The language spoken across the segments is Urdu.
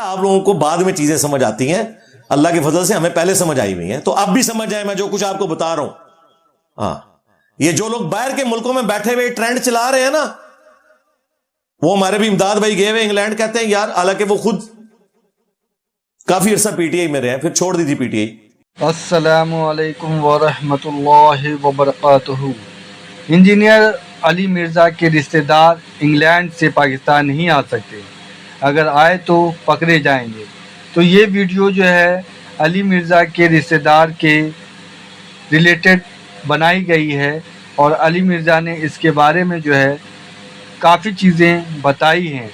آپ لوگوں کو بعد میں چیزیں سمجھ آتی ہیں، اللہ کے فضل سے ہمیں پہلے سمجھ آئی ہوئی ہیں، تو اب بھی سمجھ آئے میں جو کچھ آپ کو بتا رہا ہوں۔ ہاں، یہ جو لوگ باہر کے ملکوں میں بیٹھے ہوئے ٹرینڈ چلا رہے ہیں نا، وہ ہمارے بھی امداد بھائی گئے ہوئے انگلینڈ، کہتے ہیں یار، حالانکہ وہ خود کافی عرصہ پی ٹی آئی میں رہے ہیں، پھر چھوڑ دی تھی پی ٹی آئی۔ السلام علیکم ورحمۃ اللہ وبرکاتہ۔ انجینئر علی مرزا کے رشتہ دار انگلینڈ سے پاکستان نہیں آ سکتے، اگر آئے تو پکڑے جائیں گے۔ تو یہ ویڈیو جو ہے علی مرزا کے رشتہ دار کے ریلیٹڈ بنائی گئی ہے، اور علی مرزا نے اس کے بارے میں جو ہے کافی چیزیں بتائی ہیں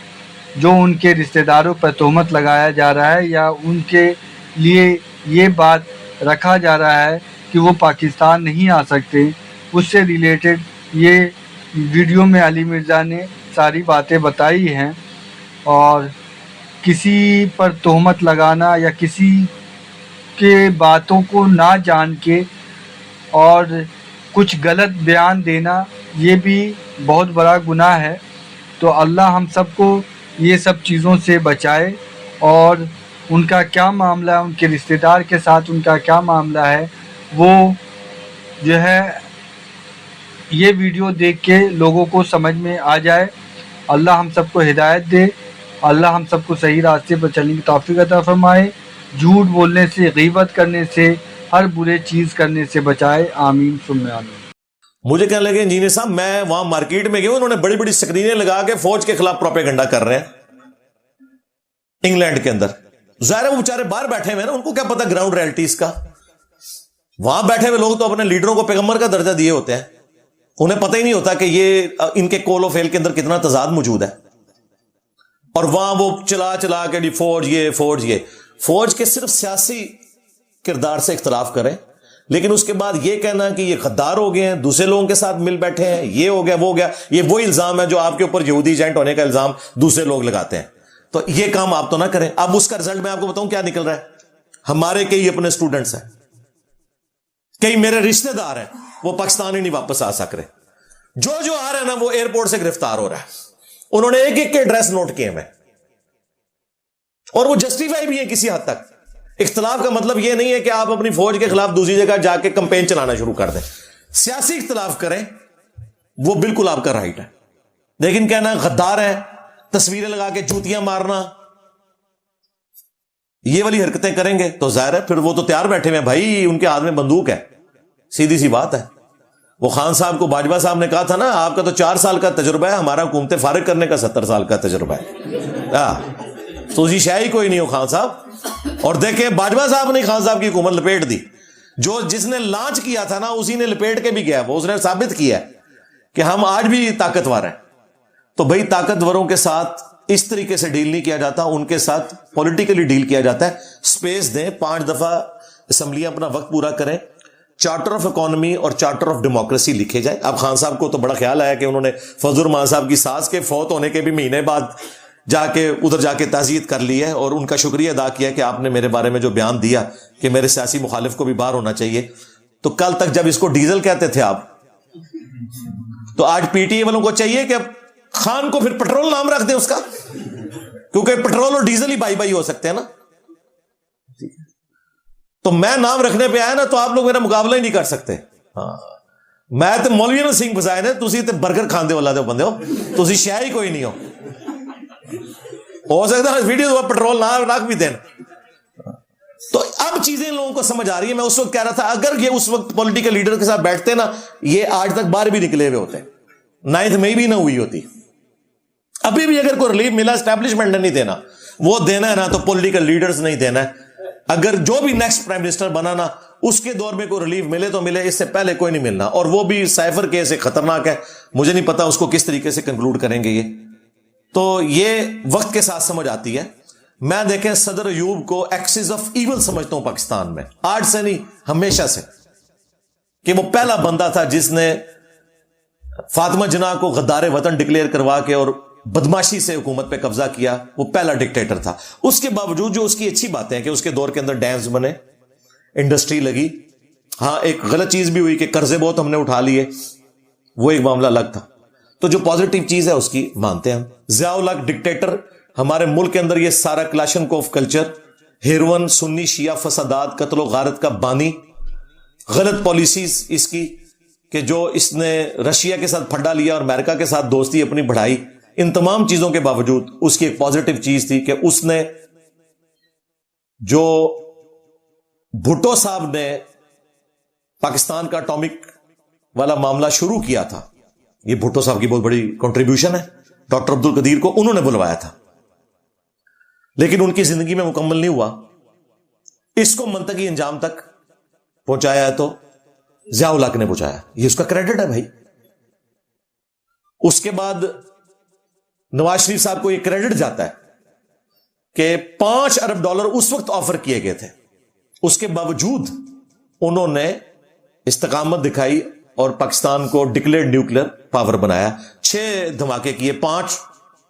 جو ان کے رشتہ داروں پر تہمت لگایا جا رہا ہے، یا ان کے لیے یہ بات رکھا جا رہا ہے کہ وہ پاکستان نہیں آ سکتے۔ اس سے ریلیٹڈ یہ ویڈیو میں علی مرزا نے ساری باتیں بتائی ہیں، اور کسی پر تہمت لگانا یا کسی کے باتوں کو نہ جان کے اور کچھ غلط بیان دینا، یہ بھی بہت بڑا گناہ ہے۔ تو اللہ ہم سب کو یہ سب چیزوں سے بچائے، اور ان کا کیا معاملہ ہے، ان کے رشتہ دار کے ساتھ ان کا کیا معاملہ ہے، وہ جو ہے یہ ویڈیو دیکھ کے لوگوں کو سمجھ میں آ جائے۔ اللہ ہم سب کو ہدایت دے، اللہ ہم سب کو صحیح راستے پر چلنے کی توفیق عطا فرمائے، جھوٹ بولنے سے، غیبت کرنے سے، ہر برے چیز کرنے سے بچائے، آمین ثم آمین۔ مجھے کہنے لگے انجینئر صاحب، میں وہاں مارکیٹ میں گیا، انہوں نے بڑی بڑی سکرینیں لگا کے فوج کے خلاف پروپیگنڈا کر رہے ہیں انگلینڈ کے اندر۔ ظاہر ہے وہ بیچارے باہر بیٹھے ہوئے نا، ان کو کیا پتا گراؤنڈ ریئلٹیز کا۔ وہاں بیٹھے ہوئے لوگ تو اپنے لیڈروں کو پیغمبر کا درجہ دیے ہوتے ہیں، انہیں پتہ ہی نہیں ہوتا کہ یہ ان کے کول و فیل کے اندر کتنا تضاد موجود ہے۔ اور وہاں وہ چلا چلا کے فوج یہ فوج کے صرف سیاسی کردار سے اختلاف کریں، لیکن اس کے بعد یہ کہنا کہ یہ غدار ہو گئے ہیں، دوسرے لوگوں کے ساتھ مل بیٹھے ہیں، یہ ہو گیا وہ ہو گیا، یہ وہی الزام ہے جو آپ کے اوپر یہودی ایجنٹ ہونے کا الزام دوسرے لوگ لگاتے ہیں۔ تو یہ کام آپ تو نہ کریں۔ اب اس کا رزلٹ میں آپ کو بتاؤں کیا نکل رہا ہے۔ ہمارے کئی اپنے اسٹوڈنٹس ہیں، کئی میرے رشتہ دار ہیں، وہ پاکستان ہی نہیں واپس آ سک رہے، جو آ رہا ہے نا وہ ایئرپورٹ سے گرفتار ہو رہا ہے۔ انہوں نے ایک ایک کے ایڈریس نوٹ کیے میں، اور وہ جسٹیفائی بھی ہیں کسی حد تک۔ اختلاف کا مطلب یہ نہیں ہے کہ آپ اپنی فوج کے خلاف دوسری جگہ جا کے کمپین چلانا شروع کر دیں، سیاسی اختلاف کریں، وہ بالکل آپ کا رائٹ ہے، لیکن کہنا غدار ہے، تصویریں لگا کے جوتیاں مارنا، یہ والی حرکتیں کریں گے تو ظاہر ہے پھر وہ تو تیار بیٹھے ہوئے بھائی، ان کے ہاتھ میں بندوق ہے، سیدھی سی بات ہے۔ وہ خان صاحب کو باجوہ صاحب نے کہا تھا نا، آپ کا تو 4 سال کا تجربہ ہے، ہمارا حکومت فارغ کرنے کا 70 سال کا تجربہ ہے۔ تو اسی شاہی کوئی نہیں ہو خان صاحب۔ اور دیکھیں باجوہ صاحب نے خان صاحب کی حکومت لپیٹ دی، جس نے لانچ کیا تھا نا اسی نے لپیٹ کے بھی گیا، وہ اس نے ثابت کیا کہ ہم آج بھی طاقتور ہیں۔ تو بھائی طاقتوروں کے ساتھ اس طریقے سے ڈیل نہیں کیا جاتا، ان کے ساتھ پولیٹیکلی ڈیل کیا جاتا ہے۔ سپیس دیں، 5 دفعہ اسمبلیاں اپنا وقت پورا کریں، چارٹر آف اکانومی اور چارٹر آف ڈیموکریسی لکھے جائے۔ اب خان صاحب کو تو بڑا خیال آیا کہ انہوں نے فضل الرحمان صاحب کی ساس کے فوت ہونے کے بھی مہینے بعد ادھر جا کے تعزیت کر لی ہے، اور ان کا شکریہ ادا کیا کہ آپ نے میرے بارے میں جو بیان دیا کہ میرے سیاسی مخالف کو بھی باہر ہونا چاہیے۔ تو کل تک جب اس کو ڈیزل کہتے تھے آپ، تو آج پی ٹی اے والوں کو چاہیے کہ خان کو پھر پٹرول نام رکھ دیں اس کا، کیونکہ پٹرول اور ڈیزل ہی بائی بائی ہو سکتے ہیں نا۔ تو میں نام رکھنے پہ آیا نا تو آپ لوگ میرا مقابلہ ہی نہیں کر سکتے۔ ہاں، میں تو مولوی نو سنگھ فسائے نے، تسی تے برگر کھاندے والا دے بندے ہو، تسی شے ہی کوئی نہیں ہو سکتا ہے ویڈیو پٹرول نہ رکھ بھی دینا۔ تو اب چیزیں لوگوں کو سمجھ آ رہی ہے۔ میں اس وقت کہہ رہا تھا اگر یہ اس وقت پولیٹیکل لیڈر کے ساتھ بیٹھتے نا، یہ آج تک باہر بھی نکلے ہوئے ہوتے، 9 مئی بھی نہ ہوئی ہوتی۔ ابھی بھی اگر کوئی ریلیف ملا اسٹیبلشمنٹ نے نہیں دینا، وہ دینا ہے نا تو پولیٹیکل لیڈرز نہیں دینا ہے۔ اگر جو بھی نیکسٹ پرائم منسٹر بنا نا، اس کے دور میں کوئی ریلیف ملے تو ملے، اس سے پہلے کوئی نہیں ملنا، اور وہ بھی سائفر کیس خطرناک ہے، مجھے نہیں پتا اس کو کس طریقے سے کنکلوڈ کریں گے یہ۔ تو یہ وقت کے ساتھ سمجھ آتی ہے۔ میں دیکھیں صدر ایوب کو ایکسس آف ایول سمجھتا ہوں پاکستان میں، آج سے نہیں ہمیشہ سے، کہ وہ پہلا بندہ تھا جس نے فاطمہ جناح کو غدار وطن ڈکلیئر کروا کے اور بدماشی سے حکومت پہ قبضہ کیا، وہ پہلا ڈکٹیٹر تھا۔ اس کے باوجود جو اس کی اچھی باتیں ہیں کہ اس کے دور کے اندر ڈیمز بنے، انڈسٹری لگی، ہاں ایک غلط چیز بھی ہوئی کہ قرضے بہت ہم نے اٹھا لیے، وہ ایک معاملہ الگ تھا۔ تو جو پازیٹیو چیز ہے اس کی مانتے ہیں ہم۔ ضیاء الحق ڈکٹیٹر ہمارے ملک کے اندر یہ سارا کلاشنکوف کلچر، ہیروئن، سنی شیعہ فسادات، قتل و غارت کا بانی، غلط پالیسیز اس کی کہ جو اس نے رشیا کے ساتھ پھڈا لیا اور امریکہ کے ساتھ دوستی اپنی بڑھائی، ان تمام چیزوں کے باوجود اس کی ایک پازیٹو چیز تھی کہ اس نے جو بھٹو صاحب نے پاکستان کا اٹامک والا معاملہ شروع کیا تھا، یہ بھٹو صاحب کی بہت بڑی کنٹریبیوشن ہے، ڈاکٹر عبد القدیر کو انہوں نے بلوایا تھا، لیکن ان کی زندگی میں مکمل نہیں ہوا۔ اس کو منطقی انجام تک پہنچایا ہے تو ضیاء الحق نے پہنچایا، یہ اس کا کریڈٹ ہے بھائی۔ اس کے بعد نواز شریف صاحب کو یہ کریڈٹ جاتا ہے کہ $5 ارب اس وقت آفر کیے گئے تھے، اس کے باوجود انہوں نے استقامت دکھائی اور پاکستان کو ڈکلیئرڈ نیوکلیر پاور بنایا۔ 6 دھماکے کیے، 5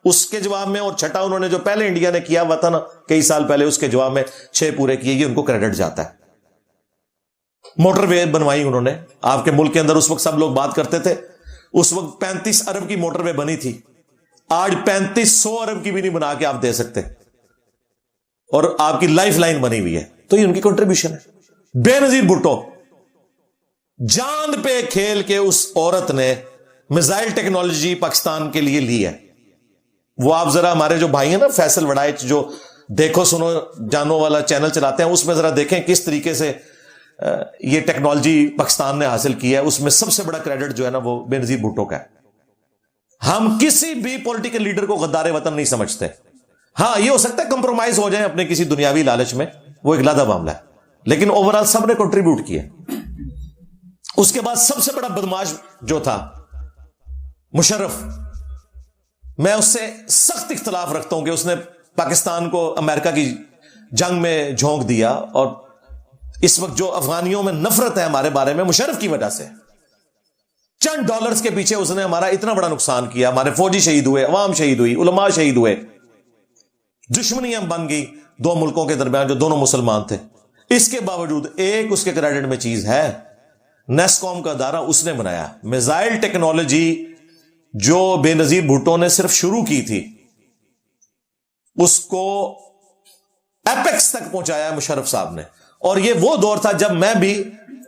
اس کے جواب میں، اور 6 انہوں نے جو پہلے انڈیا نے کیا ہوا تھا نا کئی سال پہلے، اس کے جواب میں 6 پورے کیے، یہ ان کو کریڈٹ جاتا ہے۔ موٹر وے بنوائی انہوں نے، آپ کے ملک کے اندر اس وقت سب لوگ بات کرتے تھے، اس وقت 35 ارب کی موٹر وے بنی تھی، آج 3500 ارب کی بھی نہیں بنا کے آپ دے سکتے، اور آپ کی لائف لائن بنی ہوئی ہے، تو یہ ان کی کنٹریبیوشن ہے۔ بے نظیر بھٹو، جان پہ کھیل کے اس عورت نے میزائل ٹیکنالوجی پاکستان کے لیے لی ہے۔ وہ آپ ذرا ہمارے جو بھائی ہیں نا فیصل وڑائچ، جو دیکھو سنو جانو والا چینل چلاتے ہیں، اس میں ذرا دیکھیں کس طریقے سے یہ ٹیکنالوجی پاکستان نے حاصل کی ہے، اس میں سب سے بڑا کریڈٹ جو ہے نا وہ بے نظیر بھٹو کا ہے۔ ہم کسی بھی پولیٹیکل لیڈر کو غدار وطن نہیں سمجھتے، ہاں یہ ہو سکتا ہے کمپرومائز ہو جائیں اپنے کسی دنیاوی لالچ میں، وہ ایک علیحدہ معاملہ ہے، لیکن اوورآل سب نے کنٹریبیوٹ کیا۔ اس کے بعد سب سے بڑا بدماش جو تھا مشرف، میں اس سے سخت اختلاف رکھتا ہوں کہ اس نے پاکستان کو امریکہ کی جنگ میں جھونک دیا، اور اس وقت جو افغانیوں میں نفرت ہے ہمارے بارے میں مشرف کی وجہ سے، چند ڈالرز کے پیچھے اس نے ہمارا اتنا بڑا نقصان کیا، ہمارے فوجی شہید ہوئے، عوام شہید ہوئی، علماء شہید ہوئے، دشمنیاں بن گئی 2 ملکوں کے درمیان جو دونوں مسلمان تھے۔ اس کے باوجود ایک اس کے کریڈٹ میں چیز ہے، نیسکوم کا ادارہ اس نے بنایا، میزائل ٹیکنالوجی جو بے نظیر بھٹو نے صرف شروع کی تھی، اس کو ایپیکس تک پہنچایا مشرف صاحب نے، اور یہ وہ دور تھا جب میں بھی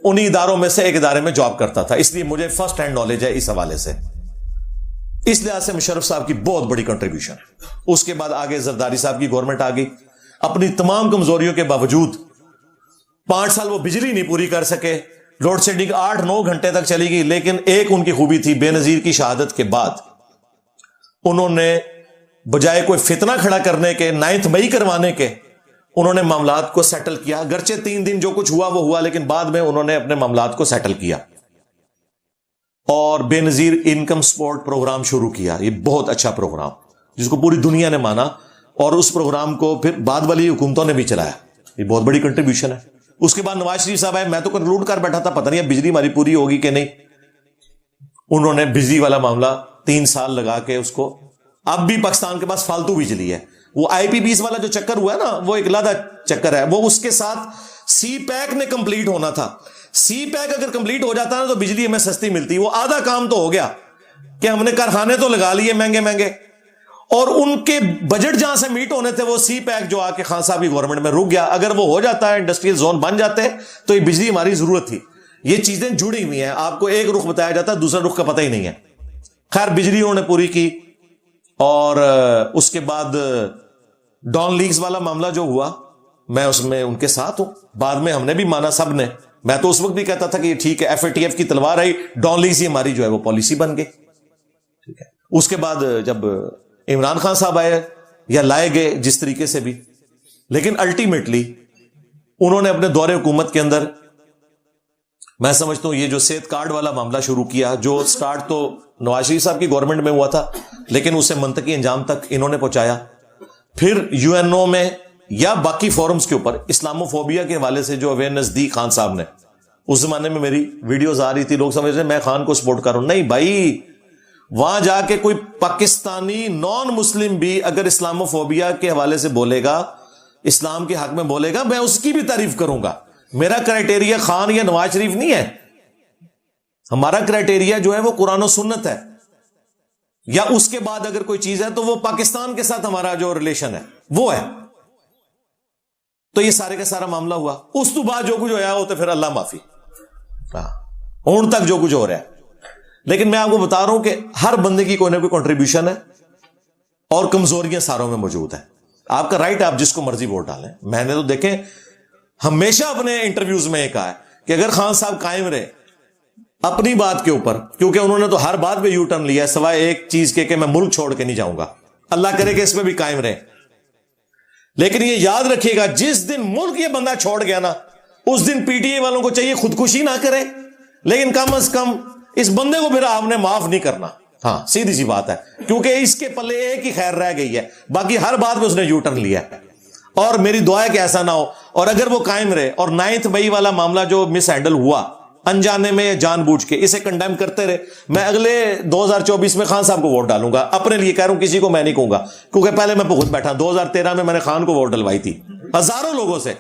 انہی اداروں میں سے ایک ادارے میں جاب کرتا تھا، اس لیے مجھے فرسٹ ہینڈ نالج ہے اس حوالے سے۔ اس لحاظ سے مشرف صاحب کی بہت بڑی کنٹریبیوشن ہے۔ اس کے بعد آگے زرداری صاحب کی گورنمنٹ آ گئی، اپنی تمام کمزوریوں کے باوجود 5 سال وہ بجلی نہیں پوری کر سکے، لوڈ شیڈنگ 8-9 گھنٹے تک چلی گئی، لیکن ایک ان کی خوبی تھی، بے نظیر کی شہادت کے بعد انہوں نے بجائے کوئی فتنہ کھڑا کرنے کے، 9 مئی کروانے کے، انہوں نے معاملات کو سیٹل کیا۔ گرچہ 3 دن جو کچھ ہوا وہ ہوا، لیکن بعد میں انہوں نے اپنے معاملات کو سیٹل کیا اور بے نظیر انکم سپورٹ پروگرام شروع کیا۔ یہ بہت اچھا پروگرام جس کو پوری دنیا نے مانا، اور اس پروگرام کو پھر بعد والی حکومتوں نے بھی چلایا، یہ بہت بڑی کنٹریبیوشن ہے۔ اس کے بعد نواز شریف صاحب آئے، میں تو کنکلوڈ کر بیٹھا تھا پتہ نہیں اب بجلی ہماری پوری ہوگی کہ نہیں، انہوں نے بجلی والا معاملہ 3 سال لگا کے اس کو، اب بھی پاکستان کے پاس فالتو بجلی ہے۔ وہ آئی پی بیز والا جو چکر ہوا ہے نا، وہ ایک علیحدہ چکر ہے، وہ اس کے ساتھ سی پیک نے کمپلیٹ ہونا تھا۔ سی پیک اگر کمپلیٹ ہو جاتا نا تو بجلی ہمیں سستی ملتی، وہ آدھا کام تو ہو گیا کہ ہم نے کارخانے تو لگا لیے مہنگے مہنگے، اور ان کے بجٹ جہاں سے میٹ ہونے تھے وہ سی پیک جو آ کے خان صاحب کی گورنمنٹ میں رک گیا۔ اگر وہ ہو جاتا ہے، انڈسٹریل زون بن جاتے ہیں، تو یہ بجلی ہماری ضرورت تھی۔ یہ چیزیں جڑی ہوئی ہیں، آپ کو ایک رخ بتایا جاتا ہے، دوسرا رخ کا پتہ ہی نہیں ہے۔ خیر بجلی انہوں نے پوری کی، اور اس کے بعد ڈان لیگز والا معاملہ جو ہوا، میں اس میں ان کے ساتھ ہوں، بعد میں ہم نے بھی مانا سب نے، میں تو اس وقت بھی کہتا تھا کہ یہ ٹھیک ہے، ایف اے ٹی ایف کی تلوار آئی، ڈان لیگز ہی ہماری جو ہے وہ پالیسی بن گئی، ٹھیک ہے۔ اس کے بعد جب عمران خان صاحب آئے یا لائے گئے جس طریقے سے بھی، لیکن الٹیمیٹلی انہوں نے اپنے دور حکومت کے اندر، میں سمجھتا ہوں یہ جو صحت کارڈ والا معاملہ شروع کیا، جو سٹارٹ تو نواز شریف صاحب کی گورنمنٹ میں ہوا تھا، لیکن اسے منطقی انجام تک انہوں نے پہنچایا۔ پھر یو این او میں یا باقی فورمز کے اوپر اسلامو فوبیا کے حوالے سے جو اویئرنیس دی خان صاحب نے، اس زمانے میں میری ویڈیوز آ رہی تھی، لوگ سمجھ رہے میں خان کو سپورٹ کر رہا ہوں، نہیں بھائی، وہاں جا کے کوئی پاکستانی نان مسلم بھی اگر اسلامو فوبیا کے حوالے سے بولے گا، اسلام کے حق میں بولے گا، میں اس کی بھی تعریف کروں گا۔ میرا کرائٹیریا خان یا نواز شریف نہیں ہے، ہمارا کرائٹیریا جو ہے وہ قرآن و سنت ہے۔ یا اس کے بعد اگر کوئی چیز ہے تو وہ پاکستان کے ساتھ ہمارا جو ریلیشن ہے وہ ہے. تو یہ سارے کا سارا معاملہ ہوا. اس تو بعد جو کچھ ہوا وہ تو پھر اللہ معافی, ہون تک جو کچھ ہو رہا ہے. لیکن میں آپ کو بتا رہا ہوں کہ ہر بندے کی کوئی نہ کوئی کنٹریبیوشن ہے اور کمزوریاں ساروں میں موجود ہیں. آپ کا رائٹ, آپ جس کو مرضی ووٹ ڈالیں. میں نے تو دیکھیں ہمیشہ اپنے انٹرویوز میں یہ کہا ہے کہ اگر خان صاحب قائم رہے اپنی بات کے اوپر, کیونکہ انہوں نے تو ہر بات پہ یو ٹرن لیا ہے سوائے ایک چیز کے کہ میں ملک چھوڑ کے نہیں جاؤں گا, اللہ کرے کہ اس پہ بھی قائم رہے. لیکن یہ یاد رکھیے گا جس دن ملک یہ بندہ چھوڑ گیا نا, اس دن پی ٹی آئی والوں کو چاہیے خودکشی نہ کرے, لیکن کم از کم اس بندے کو پھر آپ نے معاف نہیں کرنا. ہاں سیدھی سی بات ہے, کیونکہ اس کے پلے ایک ہی خیر رہ گئی ہے, باقی ہر بات میں اس نے یو ٹرن لیا ہے. اور میری دعا ہے کہ ایسا نہ ہو. اور اگر وہ قائم رہے اور 9 مئی والا معاملہ جو مس ہینڈل ہوا انجانے میں جان بوجھ کے, اسے کنڈیم کرتے رہے, میں اگلے 2024 میں خان صاحب کو ووٹ ڈالوں گا. اپنے لیے کہہ رہا ہوں, کسی کو میں نہیں کہوں گا, کیونکہ پہلے میں خود بیٹھا 2013 میں نے خان کو ووٹ ڈلوائی تھی ہزاروں لوگوں سے,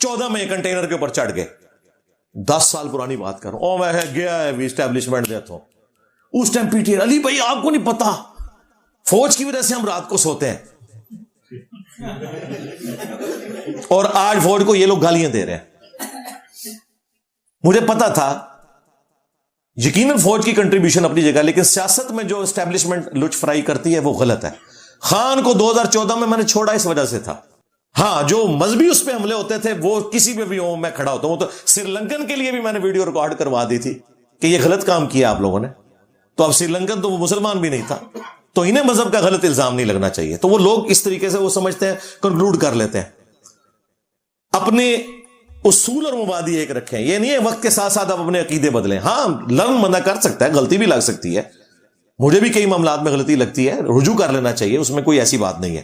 14 میں کنٹینر کے اوپر چڑھ گئے. 10 سال پرانی بات کر رہا ہوں. میں گیا ہے اسٹیبلشمنٹ دیتا ہوں اس ٹائم پی ٹی آئی, علی بھائی آپ کو نہیں پتا فوج کی وجہ سے ہم رات کو سوتے ہیں, اور آج فوج کو یہ لوگ گالیاں دے رہے ہیں. مجھے پتا تھا یقیناً فوج کی کنٹریبیوشن اپنی جگہ, لیکن سیاست میں جو اسٹیبلشمنٹ لچ فرائی کرتی ہے وہ غلط ہے. خان کو 2014 میں نے چھوڑا اس وجہ سے تھا. ہاں جو مذہبی اس پہ حملے ہوتے تھے وہ کسی پہ بھی ہوں میں کھڑا ہوتا ہوں. تو سری لنکن کے لیے بھی میں نے ویڈیو ریکارڈ کروا دی تھی کہ یہ غلط کام کیا آپ لوگوں نے. تو اب سری لنکن تو وہ مسلمان بھی نہیں تھا, تو انہیں مذہب کا غلط الزام نہیں لگنا چاہیے. تو وہ لوگ اس طریقے سے وہ سمجھتے ہیں, کنکلوڈ کر لیتے ہیں. اپنے اصول اور مبادی ایک رکھیں. یہ نہیں ہے وقت کے ساتھ ساتھ آپ اپنے عقیدے بدلیں. ہاں لرن بندہ کر سکتا ہے, غلطی بھی لگ سکتی ہے, مجھے بھی کئی معاملات میں غلطی لگتی ہے, رجوع کر لینا چاہیے, اس میں کوئی ایسی بات نہیں ہے.